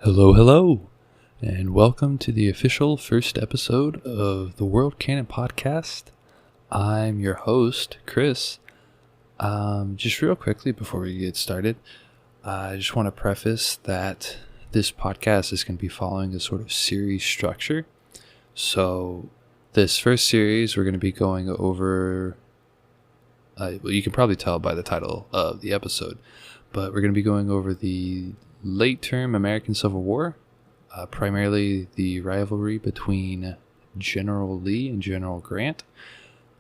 Hello, and welcome to the official first episode of the Canon Podcast. I'm your host, Chris. Just real quickly before we get started, I just want to preface that this podcast is going to be following a sort of series structure. So this first series, we're going to be going over, you can probably tell by the title of the episode, but we're going to be going over the late-term American Civil War, primarily the rivalry between General Lee and General Grant.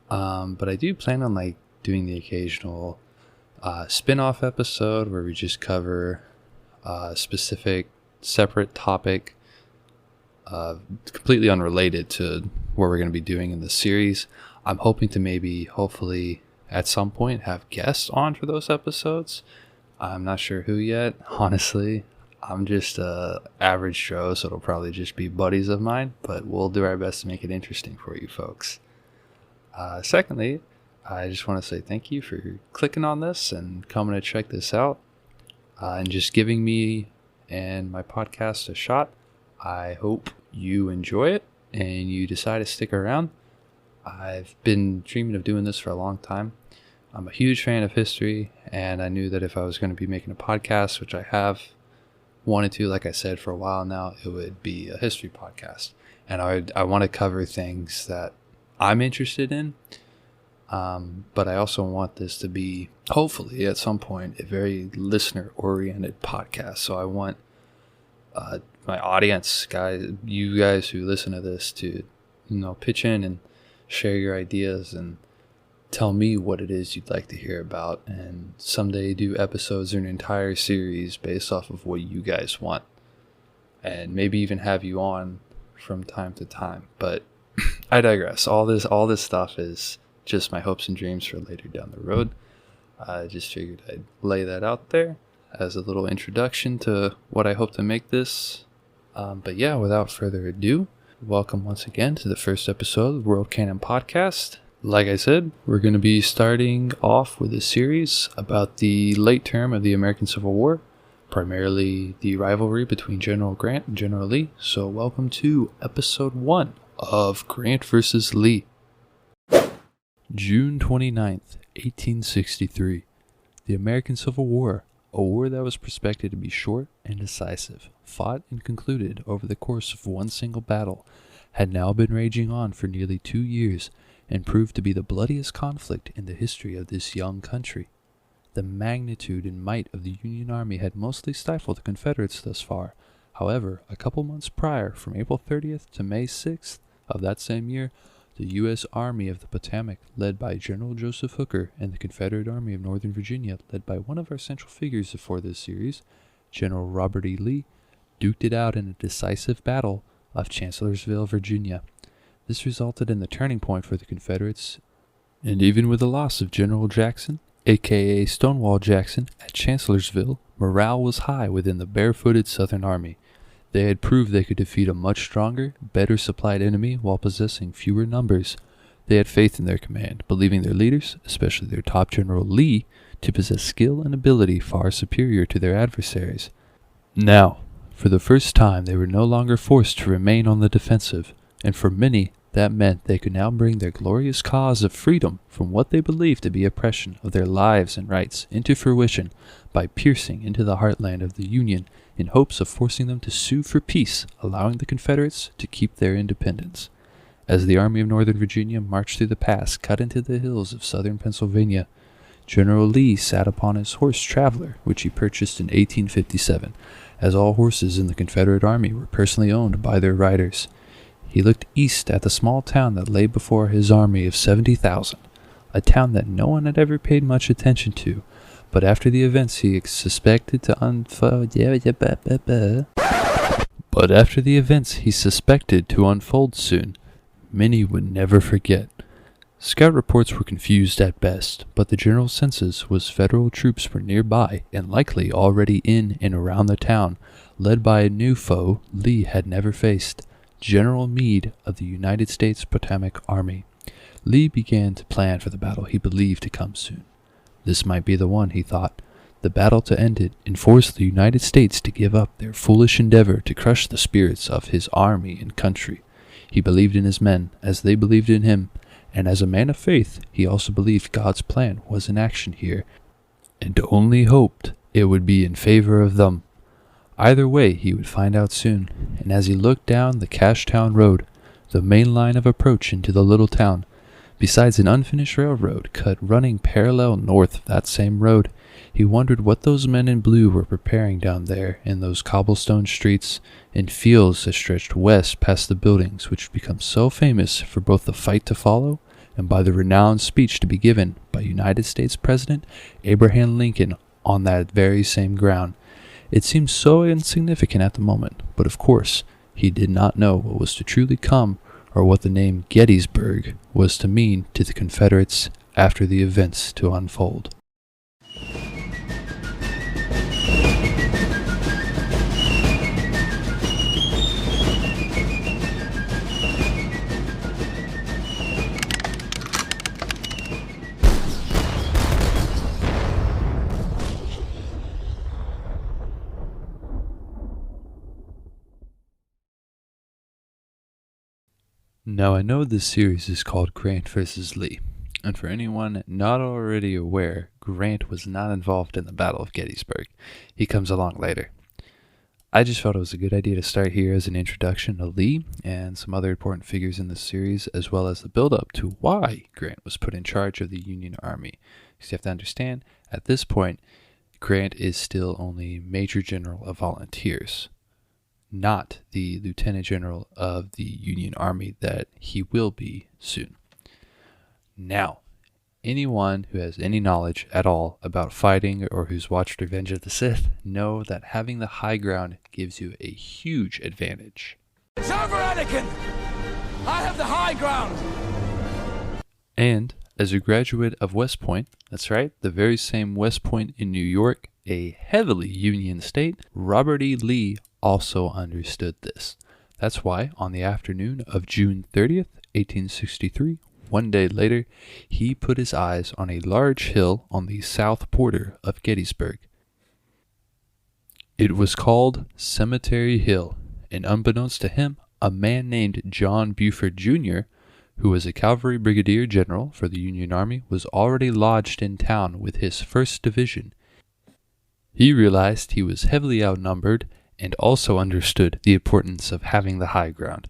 But I do plan on doing the occasional spin-off episode where we just cover a specific separate topic, completely unrelated to what we're going to be doing in the series. I'm hoping to hopefully at some point have guests on for those episodes. I'm not sure who yet. Honestly, I'm just a average Joe, so it'll probably just be buddies of mine, but we'll do our best to make it interesting for you folks. Secondly, I just want to say thank you for clicking on this and coming to check this out, and just giving me and my podcast a shot. I hope you enjoy it and you decide to stick around. I've been dreaming of doing this for a long time. I'm a huge fan of history, and I knew that if I was going to be making a podcast, which I have wanted to, like I said, for a while now, it would be a history podcast. And I want to cover things that I'm interested in, but I also want this to be, hopefully, at some point, a very listener-oriented podcast. So I want my audience, you guys who listen to this, to pitch in and share your ideas and tell me what it is you'd like to hear about, and someday do episodes or an entire series based off of what you guys want, and maybe even have you on from time to time. But I digress. All this stuff is just my hopes and dreams for later down the road. I just figured I'd lay that out there as a little introduction to what I hope to make this. But yeah, without further ado, welcome once again to the first episode of the Canon Podcast. Like I said, we're going to be starting off with a series about the late term of the American Civil War, primarily the rivalry between General Grant and General Lee. So welcome to episode 1 of Grant versus Lee. June 29th, 1863. The American Civil War, a war that was expected to be short and decisive, fought and concluded over the course of one single battle, had now been raging on for nearly 2 years, and proved to be the bloodiest conflict in the history of this young country. The magnitude and might of the Union Army had mostly stifled the Confederates thus far. However, a couple months prior, from April 30th to May 6th of that same year, the U.S. Army of the Potomac, led by General Joseph Hooker, and the Confederate Army of Northern Virginia, led by one of our central figures for this series, General Robert E. Lee, duked it out in a decisive battle of Chancellorsville, Virginia. This resulted in the turning point for the Confederates, and even with the loss of General Jackson, aka Stonewall Jackson, at Chancellorsville, morale was high within the barefooted Southern Army. They had proved they could defeat a much stronger, better supplied enemy while possessing fewer numbers. They had faith in their command, believing their leaders, especially their top General Lee, to possess skill and ability far superior to their adversaries. Now, for the first time, they were no longer forced to remain on the defensive, and for many, that meant they could now bring their glorious cause of freedom from what they believed to be oppression of their lives and rights into fruition by piercing into the heartland of the Union in hopes of forcing them to sue for peace, allowing the Confederates to keep their independence. As the Army of Northern Virginia marched through the pass cut into the hills of southern Pennsylvania, General Lee sat upon his horse Traveler, which he purchased in 1857, as all horses in the Confederate Army were personally owned by their riders. He looked east at the small town that lay before his army of 70,000, a town that no one had ever paid much attention to, but after the events he suspected to unfold soon, many would never forget. Scout reports were confused at best, but the general census was Federal troops were nearby and likely already in and around the town, led by a new foe Lee had never faced, General Meade of the United States Potomac Army. Lee began to plan for the battle he believed to come soon. This might be the one, he thought. the battle to end it and force the United States to give up their foolish endeavor to crush the spirits of his army and country. He believed in his men as they believed in him, and as a man of faith, he also believed God's plan was in action here, and only hoped it would be in favor of them. Either way, he would find out soon, and as he looked down the Cashtown Road, the main line of approach into the little town, besides an unfinished railroad cut running parallel north of that same road, he wondered what those men in blue were preparing down there in those cobblestone streets and fields that stretched west past the buildings which had become so famous for both the fight to follow and by the renowned speech to be given by United States President Abraham Lincoln on that very same ground. It seemed so insignificant at the moment, but of course, he did not know what was to truly come or what the name Gettysburg was to mean to the Confederates after the events to unfold. Now I know this series is called Grant vs. Lee, and for anyone not already aware, Grant was not involved in the Battle of Gettysburg. He comes along later. I just felt it was a good idea to start here as an introduction to Lee and some other important figures in this series, as well as the build-up to why Grant was put in charge of the Union Army. Because you have to understand, at this point, Grant is still only Major General of Volunteers, not the Lieutenant General of the Union Army that he will be soon. Now, anyone who has any knowledge at all about fighting or who's watched Revenge of the Sith know that having the high ground gives you a huge advantage. It's over, Anakin! I have the high ground! And as a graduate of West Point, that's right, the very same West Point in New York, a heavily Union state, Robert E. Lee also understood this. That's why, on the afternoon of June 30th, 1863, one day later, he put his eyes on a large hill on the south border of Gettysburg. It was called Cemetery Hill, and unbeknownst to him, a man named John Buford Jr., who was a cavalry brigadier general for the Union Army, was already lodged in town with his 1st Division. He realized he was heavily outnumbered and also understood the importance of having the high ground.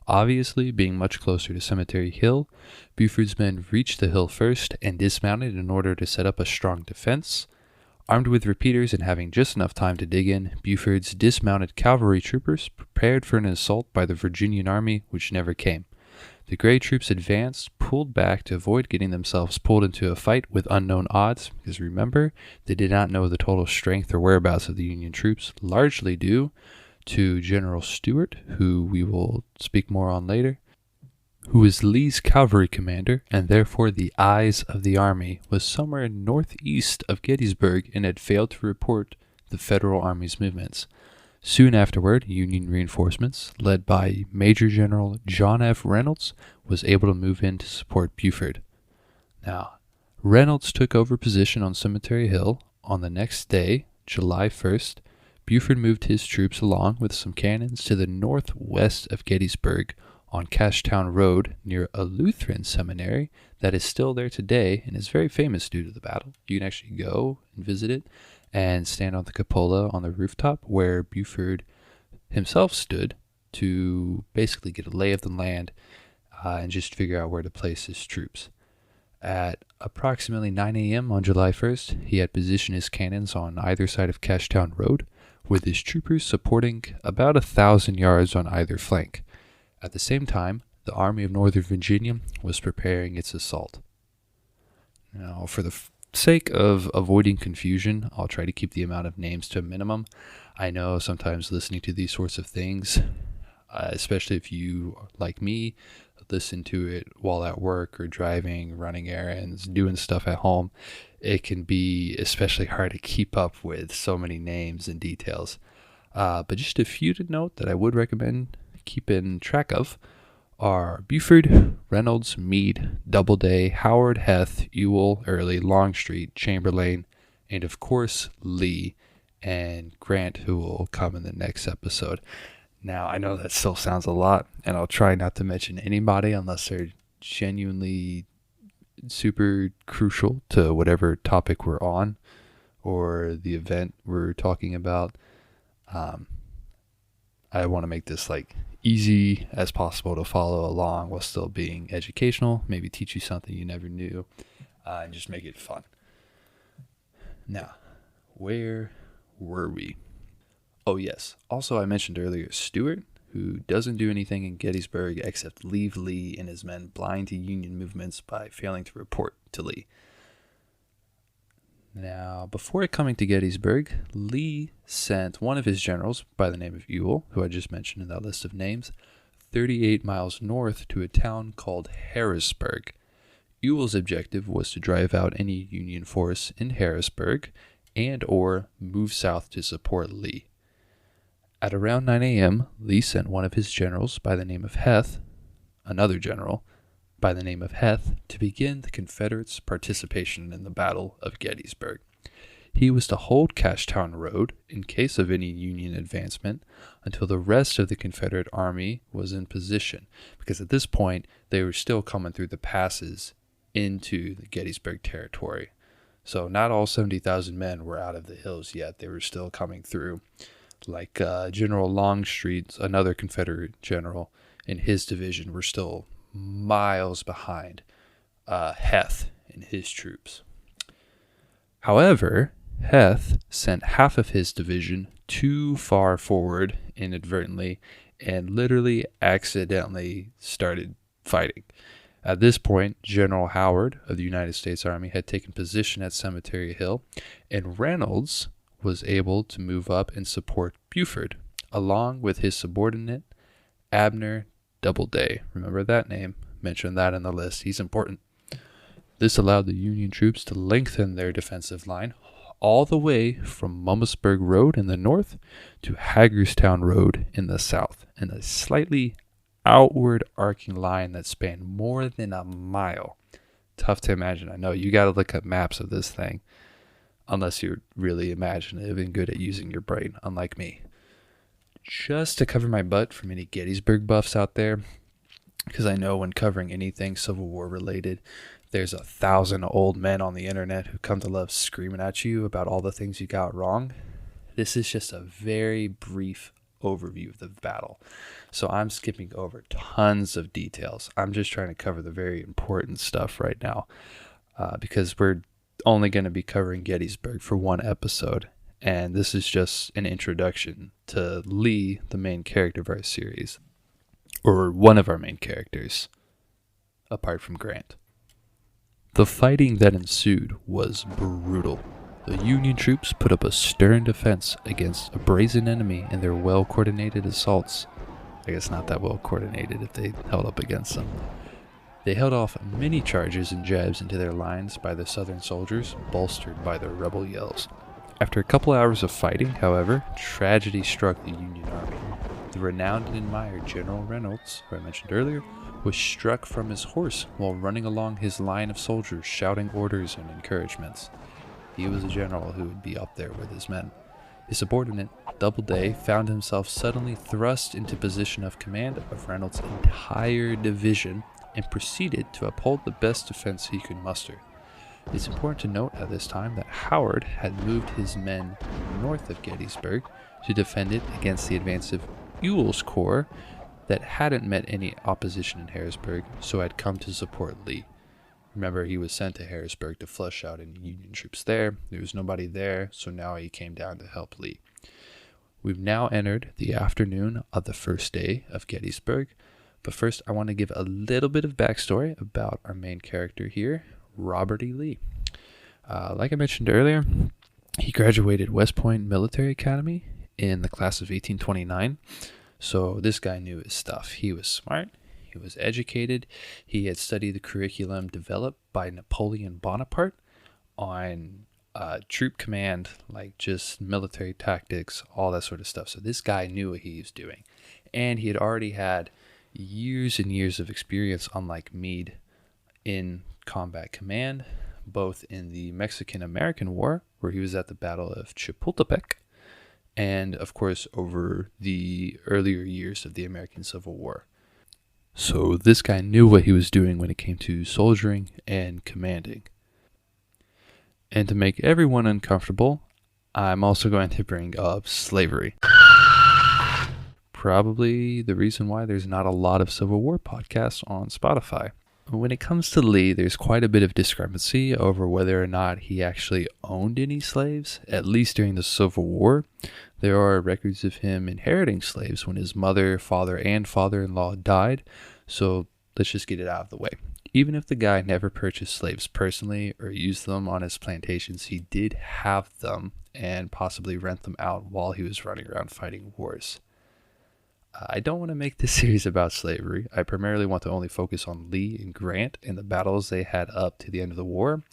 Obviously, being much closer to Cemetery Hill, Buford's men reached the hill first and dismounted in order to set up a strong defense. Armed with repeaters and having just enough time to dig in, Buford's dismounted cavalry troopers prepared for an assault by the Virginian army, which never came. The Gray troops advanced, pulled back to avoid getting themselves pulled into a fight with unknown odds, because remember, they did not know the total strength or whereabouts of the Union troops, largely due to General Stuart, who we will speak more on later, who was Lee's cavalry commander, and therefore the eyes of the army, was somewhere northeast of Gettysburg and had failed to report the Federal Army's movements. Soon afterward, Union reinforcements, led by Major General John F. Reynolds, was able to move in to support Buford. Now, Reynolds took over position on Cemetery Hill. On the next day, July 1st, Buford moved his troops along with some cannons to the northwest of Gettysburg on Cashtown Road near a Lutheran seminary that is still there today and is very famous due to the battle. You can actually go and visit it and stand on the cupola on the rooftop where Buford himself stood to basically get a lay of the land and just figure out where to place his troops. At approximately 9 a.m. on July 1st, he had positioned his cannons on either side of Cashtown Road, with his troopers supporting about 1,000 yards on either flank. At the same time, the Army of Northern Virginia was preparing its assault. Now, for the sake of avoiding confusion, I'll try to keep the amount of names to a minimum. I know sometimes listening to these sorts of things, especially if you, like me, listen to it while at work or driving, running errands, doing stuff at home, it can be especially hard to keep up with so many names and details. But just a few to note that I would recommend keeping track of are Buford, Reynolds, Meade, Doubleday, Howard, Heth, Ewell, Early, Longstreet, Chamberlain, and of course Lee and Grant, who will come in the next episode. Now, I know that still sounds a lot, and I'll try not to mention anybody unless they're genuinely super crucial to whatever topic we're on or the event we're talking about. I want to make this like easy as possible to follow along while still being educational, maybe teach you something you never knew, and just make it fun. Now, where were we? Oh yes, also I mentioned earlier Stuart, who doesn't do anything in Gettysburg except leave Lee and his men blind to Union movements by failing to report to Lee. Now, before coming to Gettysburg, Lee sent one of his generals by the name of Ewell, who I just mentioned in that list of names, 38 miles north to a town called Harrisburg. Ewell's objective was to drive out any Union force in Harrisburg and or move south to support Lee. At around 9 a.m., Lee sent one of his generals by the name of Heth, another general by the name of Heth, to begin the Confederates' participation in the Battle of Gettysburg. He was to hold Cashtown Road in case of any Union advancement until the rest of the Confederate army was in position, because at this point they were still coming through the passes into the Gettysburg territory. So not all 70,000 men were out of the hills yet. They were still coming through. Like General Longstreet, another Confederate general, and his division were still miles behind Heth and his troops. However, Heth sent half of his division too far forward inadvertently and literally accidentally started fighting. At this point, General Howard of the United States Army had taken position at Cemetery Hill, and Reynolds was able to move up and support Buford, along with his subordinate, Abner Doubleday. Remember that name. Mention that in the list. He's important. This allowed the Union troops to lengthen their defensive line all the way from Mummasburg Road in the north to Hagerstown Road in the south, in a slightly outward arcing line that spanned more than a mile. Tough to imagine. I know you got to look at maps of this thing, unless you're really imaginative and good at using your brain, unlike me. Just to cover my butt from any Gettysburg buffs out there, because I know when covering anything Civil War related, there's 1,000 old men on the internet who come to love screaming at you about all the things you got wrong. This is just a very brief overview of the battle. So I'm skipping over tons of details. I'm just trying to cover the very important stuff right now, because we're only going to be covering Gettysburg for one episode, and this is just an introduction to Lee, the main character of our series, or one of our main characters, apart from Grant. The fighting that ensued was brutal. The Union troops put up a stern defense against a brazen enemy in their well-coordinated assaults. I guess not that well-coordinated if they held up against them. They held off many charges and jabs into their lines by the Southern soldiers, bolstered by their rebel yells. After a couple hours of fighting, however, tragedy struck the Union Army. The renowned and admired General Reynolds, who I mentioned earlier, was struck from his horse while running along his line of soldiers, shouting orders and encouragements. He was a general who would be up there with his men. His subordinate, Doubleday, found himself suddenly thrust into position of command of Reynolds' entire division and proceeded to uphold the best defense he could muster. It's important to note at this time that Howard had moved his men north of Gettysburg to defend it against the advance of Ewell's corps that hadn't met any opposition in Harrisburg, so had come to support Lee. Remember, he was sent to Harrisburg to flush out any Union troops there. There was nobody there, so now he came down to help Lee. We've now entered the afternoon of the first day of Gettysburg, but first I want to give a little bit of backstory about our main character here, Robert E. Lee. Like I mentioned earlier, he graduated West Point Military Academy in the class of 1829, so this guy knew his stuff. He was smart. He was educated. He had studied the curriculum developed by Napoleon Bonaparte on troop command, like just military tactics, all that sort of stuff. So this guy knew what he was doing. And he had already had years and years of experience, unlike Meade, in combat command, both in the Mexican-American War, where he was at the Battle of Chapultepec, and, of course, over the earlier years of the American Civil War. So this guy knew what he was doing when it came to soldiering and commanding. And to make everyone uncomfortable, I'm also going to bring up slavery. Probably the reason why there's not a lot of Civil War podcasts on Spotify. When it comes to Lee, there's quite a bit of discrepancy over whether or not he actually owned any slaves, at least during the Civil War. There are records of him inheriting slaves when his mother, father, and father-in-law died, so let's just get it out of the way. Even if the guy never purchased slaves personally or used them on his plantations, he did have them and possibly rent them out while he was running around fighting wars. I don't want to make this series about slavery. I primarily want to only focus on Lee and Grant and the battles they had up to the end of the war,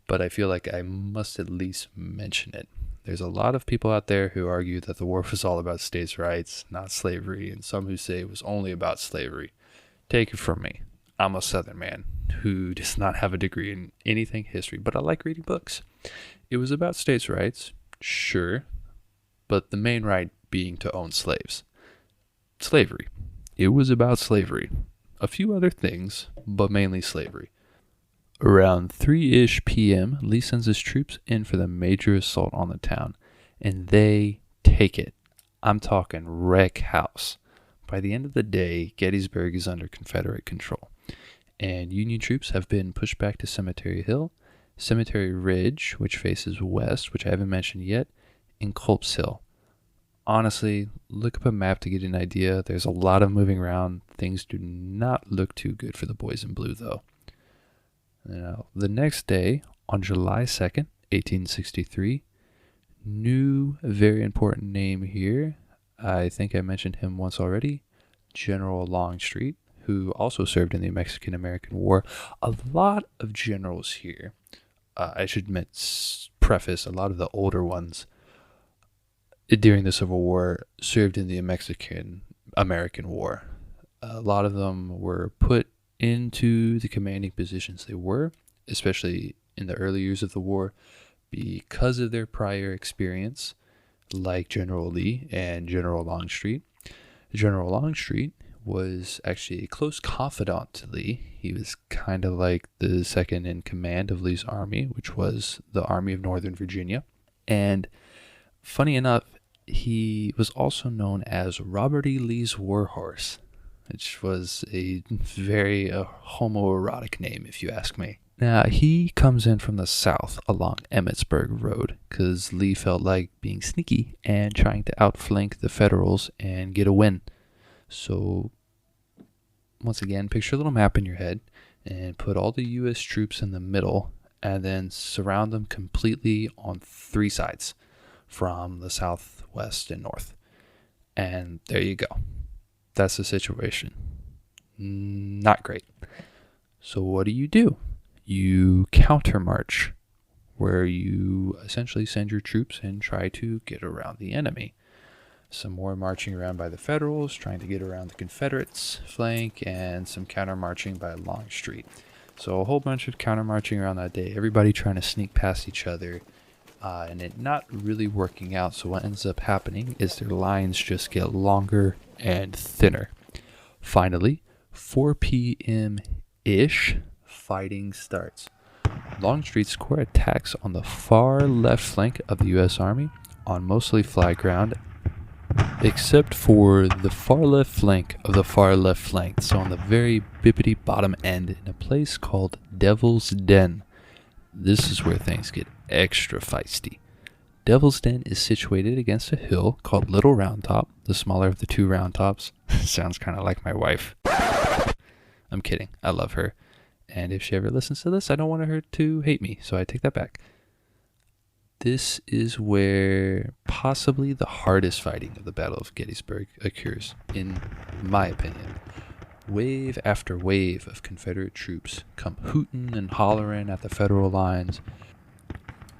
but I feel like I must at least mention it. There's a lot of people out there who argue that the war was all about states' rights, not slavery, and some who say it was only about slavery. Take it from me. I'm a Southern man who does not have a degree in anything history, but I like reading books. It was about states' rights, sure, but the main right being to own slaves. Slavery. It was about slavery. A few other things, but mainly slavery. Around 3-ish p.m., Lee sends his troops in for the major assault on the town, and they take it. I'm talking wreck house. By the end of the day, Gettysburg is under Confederate control, and Union troops have been pushed back to Cemetery Hill, Cemetery Ridge, which faces west, which I haven't mentioned yet, and Culp's Hill. Honestly, look up a map to get an idea. There's a lot of moving around. Things do not look too good for the boys in blue, though. Now, the next day, on July 2nd, 1863, new, very important name here. I think I mentioned him once already. General Longstreet, who also served in the Mexican-American War. A lot of generals here. I should preface, a lot of the older ones during the Civil War served in the Mexican-American War. A lot of them were put into the commanding positions they were, especially in the early years of the war, because of their prior experience, like General Lee and General Longstreet. General Longstreet was actually a close confidant to Lee. He was kind of like the second in command of Lee's army, which was the Army of Northern Virginia. And funny enough, he was also known as Robert E. Lee's Warhorse, which was a very homoerotic name, if you ask me. Now, he comes in from the south along Emmitsburg Road because Lee felt like being sneaky and trying to outflank the Federals and get a win. So, once again, picture a little map in your head and put all the U.S. troops in the middle and then surround them completely on three sides from the south, west, and north. And there you go. That's the situation. Not great. So what do? You countermarch, where you essentially send your troops and try to get around the enemy. Some more marching around by the Federals, trying to get around the Confederates' flank, and some countermarching by Longstreet. So a whole bunch of countermarching around that day, everybody trying to sneak past each other, and it not really working out. So what ends up happening is their lines just get longer and thinner. Finally, 4 p.m.-ish, fighting starts. Longstreet's corps attacks on the far left flank of the U.S. Army on mostly flat ground, except for the far left flank of the far left flank, so on the very bippity bottom end in a place called Devil's Den. This is where things get extra feisty. Devil's Den is situated against a hill called Little Round Top, the smaller of the two round tops. Sounds kind of like my wife. I'm kidding. I love her. And if she ever listens to this, I don't want her to hate me, so I take that back. This is where possibly the hardest fighting of the Battle of Gettysburg occurs, in my opinion. Wave after wave of Confederate troops come hooting and hollering at the Federal lines.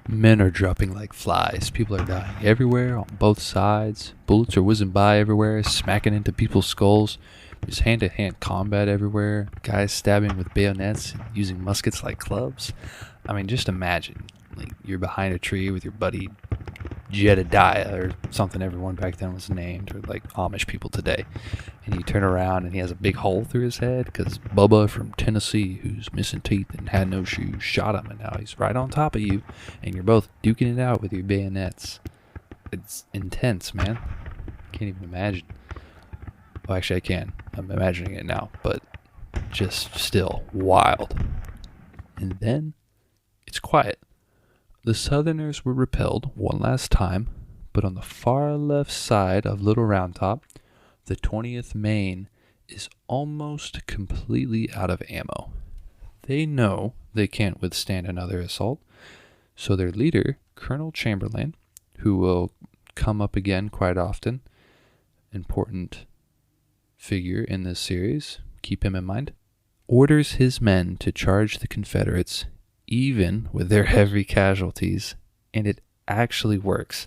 Men are dropping like flies. People are dying everywhere on both sides. Bullets are whizzing by everywhere, smacking into people's skulls. There's hand-to-hand combat everywhere. Guys stabbing with bayonets and using muskets like clubs. I mean, just imagine, like, you're behind a tree with your buddy Jedediah or something everyone back then was named, or like Amish people today, and you turn around and he has a big hole through his head because Bubba from Tennessee, who's missing teeth and had no shoes, shot him, and now he's right on top of you, and you're both duking it out with your bayonets. It's intense, man. Can't even imagine. Well, actually, I can. I'm imagining it now, but just still wild. And then it's quiet. The Southerners were repelled one last time, but on the far left side of Little Round Top, the 20th Maine is almost completely out of ammo. They know they can't withstand another assault, so their leader, Colonel Chamberlain, who will come up again quite often, important figure in this series, keep him in mind, orders his men to charge the Confederates even with their heavy casualties, and it actually works.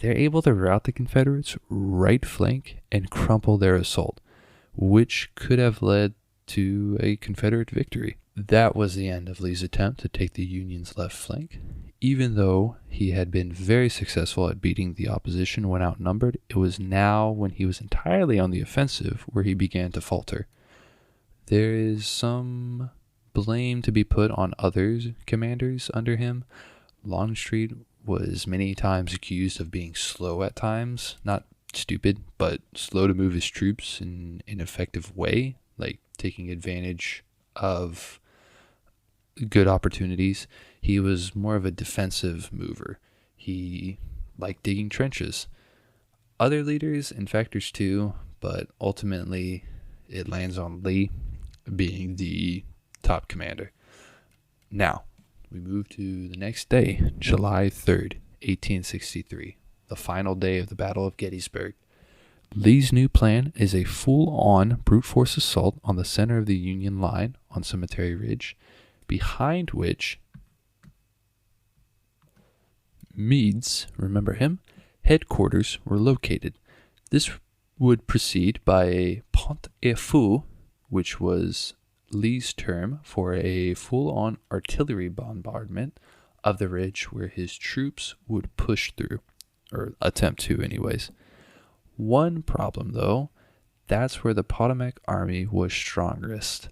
They're able to rout the Confederates' right flank and crumple their assault, which could have led to a Confederate victory. That was the end of Lee's attempt to take the Union's left flank. Even though he had been very successful at beating the opposition when outnumbered, it was now when he was entirely on the offensive where he began to falter. There is some blame to be put on other commanders under him. Longstreet was many times accused of being slow at times, not stupid, but slow to move his troops in an effective way, like taking advantage of good opportunities. He was more of a defensive mover. He liked digging trenches. Other leaders and factors too, but ultimately it lands on Lee being the top commander. Now, we move to the next day, July 3rd, 1863, the final day of the Battle of Gettysburg. Lee's new plan is a full-on brute force assault on the center of the Union line on Cemetery Ridge, behind which Meade's, remember him, headquarters were located. This would proceed by a pont-à-feu, which was Lee's term for a full-on artillery bombardment of the ridge where his troops would push through, or attempt to anyways. One problem though, that's where the Potomac Army was strongest.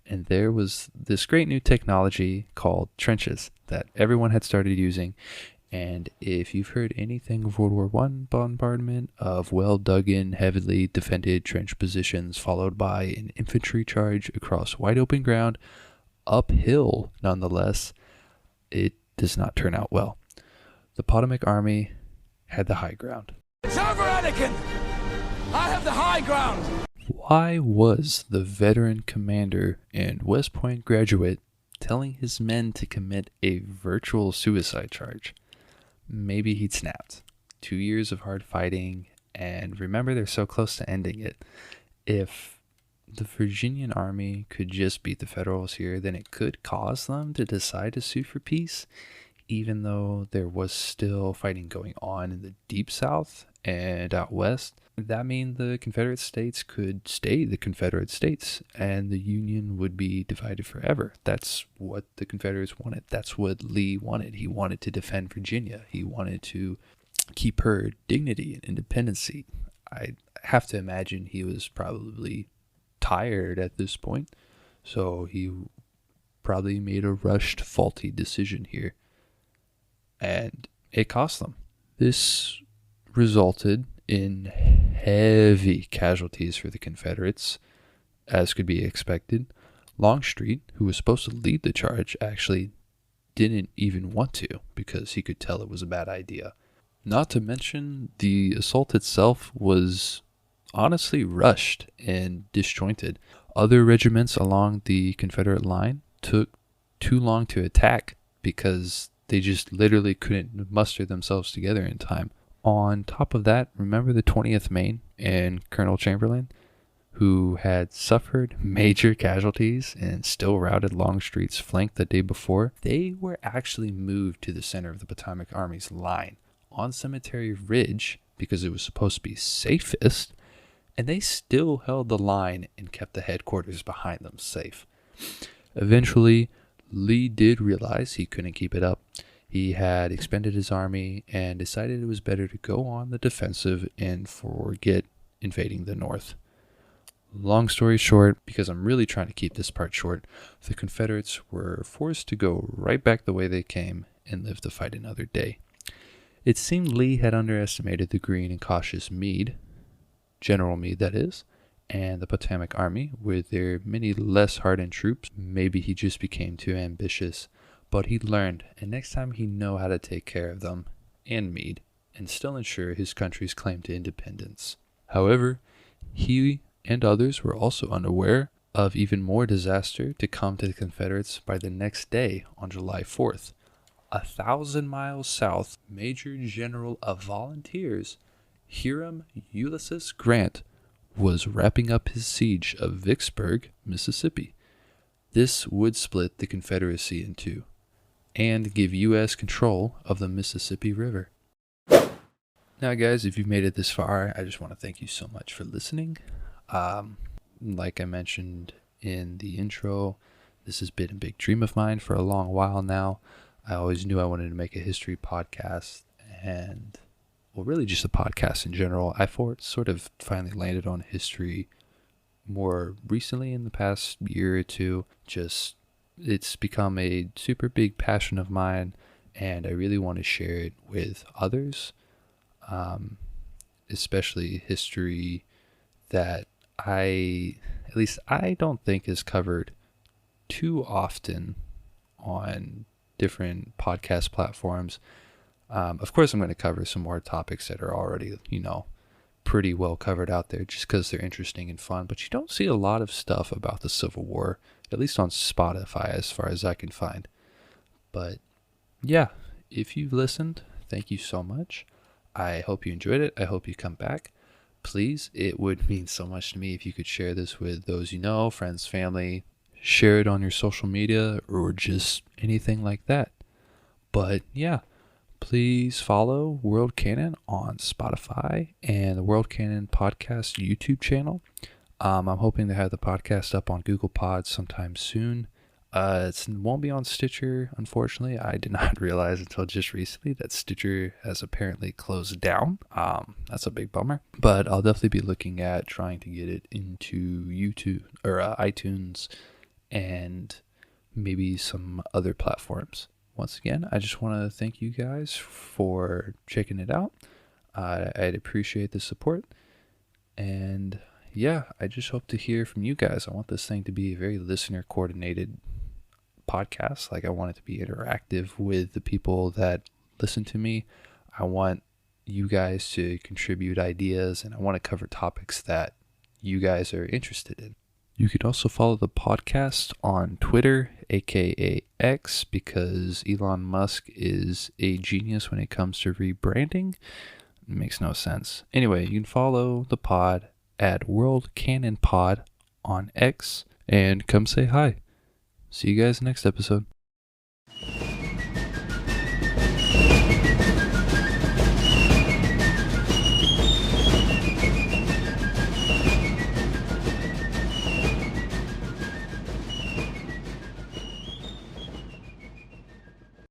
And there was this great new technology called trenches that everyone had started using. And if you've heard anything of World War I bombardment of well-dug-in, heavily defended trench positions followed by an infantry charge across wide open ground, uphill nonetheless, it does not turn out well. The Potomac Army had the high ground. It's over, Anakin! I have the high ground! Why was the veteran commander and West Point graduate telling his men to commit a virtual suicide charge? Maybe he'd snapped. 2 years of hard fighting, and remember, they're so close to ending it. If the Virginian army could just beat the Federals here, then it could cause them to decide to sue for peace, even though there was still fighting going on in the deep South and out west. That means the Confederate States could stay the Confederate States, and the Union would be divided forever. That's what the Confederates wanted. That's what Lee wanted. He wanted to defend Virginia. He wanted to keep her dignity and independency. I have to imagine he was probably tired at this point, so he probably made a rushed, faulty decision here, and it cost them. This resulted in heavy casualties for the Confederates, as could be expected. Longstreet, who was supposed to lead the charge, actually didn't even want to because he could tell it was a bad idea. Not to mention, the assault itself was honestly rushed and disjointed. Other regiments along the Confederate line took too long to attack because they just literally couldn't muster themselves together in time. On top of that, remember the 20th Maine and Colonel Chamberlain, who had suffered major casualties and still routed Longstreet's flank the day before? They were actually moved to the center of the Potomac Army's line on Cemetery Ridge because it was supposed to be safest, and they still held the line and kept the headquarters behind them safe. Eventually, Lee did realize he couldn't keep it up. He had expended his army and decided it was better to go on the defensive and forget invading the North. Long story short, because I'm really trying to keep this part short, the Confederates were forced to go right back the way they came and live to fight another day. It seemed Lee had underestimated the green and cautious Meade, General Meade that is, and the Potomac Army with their many less hardened troops. Maybe he just became too ambitious, but he learned, and next time he know how to take care of them and Meade and still ensure his country's claim to independence. However, he and others were also unaware of even more disaster to come to the Confederates by the next day on July 4th. 1,000 miles south, Major General of Volunteers Hiram Ulysses Grant was wrapping up his siege of Vicksburg, Mississippi. This would split the Confederacy in two and give U.S. control of the Mississippi River. Now, guys, if you've made it this far, I just want to thank you so much for listening. Like I mentioned in the intro, this has been a big dream of mine for a long while now. I always knew I wanted to make a history podcast and, well, really just a podcast in general. I sort of finally landed on history more recently in the past year or two. It's become a super big passion of mine, and I really want to share it with others, especially history that I don't think is covered too often on different podcast platforms. Of course, I'm going to cover some more topics that are already, pretty well covered out there just because they're interesting and fun. But you don't see a lot of stuff about the Civil War, at least on Spotify, as far as I can find. But yeah, if you've listened, thank you so much. I hope you enjoyed it. I hope you come back. Please, it would mean so much to me if you could share this with those you know, friends, family. Share it on your social media or just anything like that. But yeah, please follow World Canon on Spotify and the World Canon Podcast YouTube channel. I'm hoping to have the podcast up on Google Pods sometime soon. It won't be on Stitcher, unfortunately. I did not realize until just recently that Stitcher has apparently closed down. That's a big bummer. But I'll definitely be looking at trying to get it into YouTube or iTunes and maybe some other platforms. Once again, I just want to thank you guys for checking it out. I'd appreciate the support. And yeah, I just hope to hear from you guys. I want this thing to be a very listener coordinated podcast. Like, I want it to be interactive with the people that listen to me. I want you guys to contribute ideas, and I want to cover topics that you guys are interested in. You could also follow the podcast on Twitter, aka X, because Elon Musk is a genius when it comes to rebranding. It makes no sense. Anyway, you can follow the pod at World Canon Pod on X and come say hi. See you guys next episode.